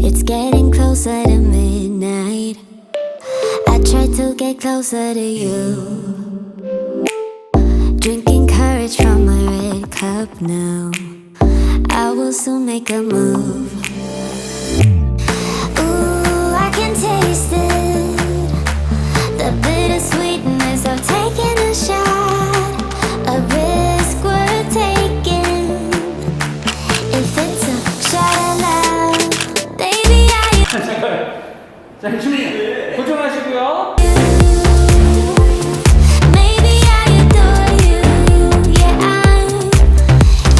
It's getting closer to midnight. I try to get closer to you, drinking courage from my red cup now. I will soon make a move. Ooh, I can taste it, the bittersweetness of taking a shot, a risk worth taking. If it's a shot of love, baby, 자, 춤 고정하시고요. maybe I adore you. Yeah, I'm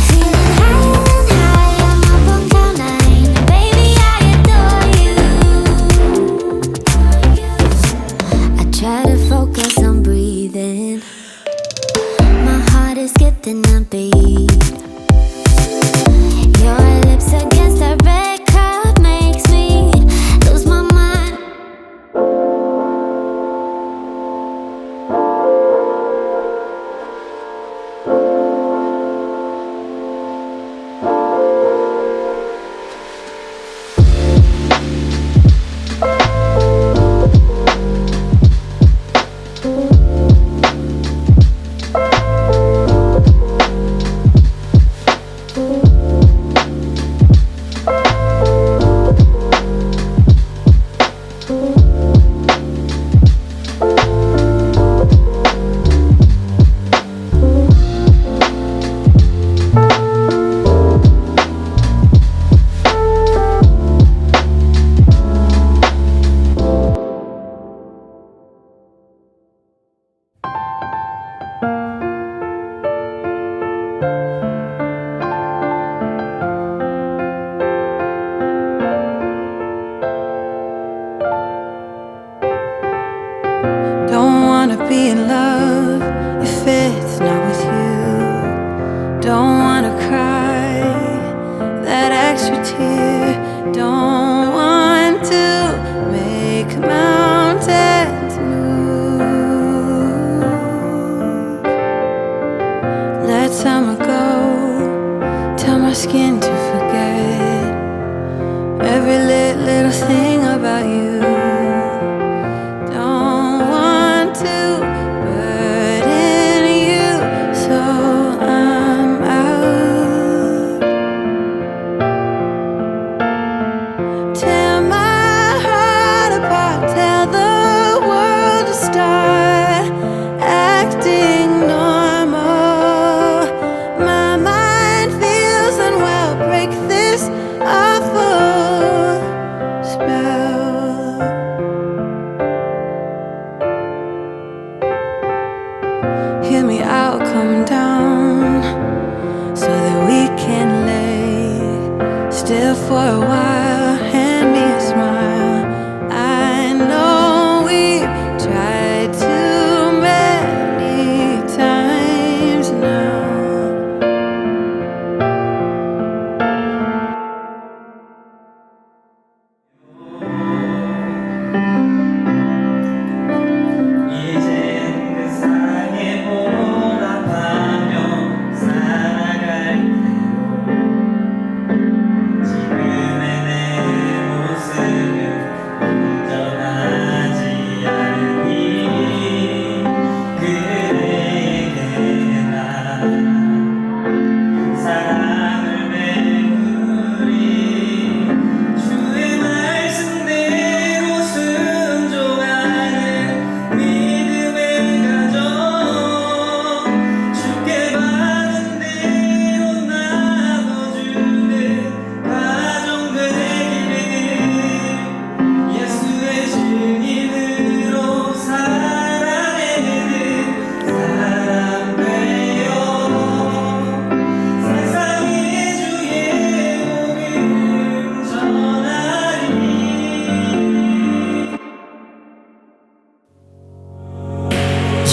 feeling high, I'm up on cloud nine. Baby, I adore you. I try to focus on breathing. My heart is skipping a beat. Your lips against a red cup makes me lose my mind. Don't wanna be in love if it's not with you. Don't wanna cry that extra tear. Don't want to make mountains move. Let summer go, tell my skin to forget every little thing about you. Don't want to burden you, so I'm out. Tear my heart apart, tell the world to start acting normal. My mind feels unwell, break this awful spell. Hear me out, come down, so that we can lay still for a while. Hand me a smile. I know we've tried too many times now. 이젠 그 사랑에 보답하며 살아갈 테요. 지금의 내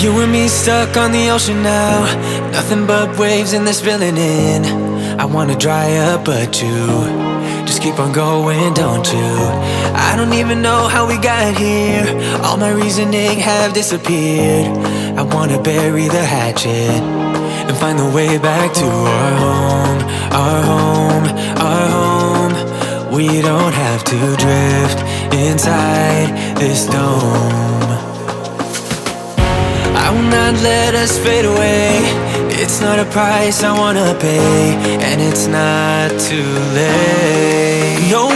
You and me stuck on the ocean now, nothing but waves and they're spilling in. I wanna dry up but you just keep on going, don't you? I don't even know how we got here, all my reasoning have disappeared. I wanna bury the hatchet and find the way back to our home, our home, our home. We don't have to drift inside this dome. I will not let us fade away. It's not a price I wanna pay, and it's not too late. No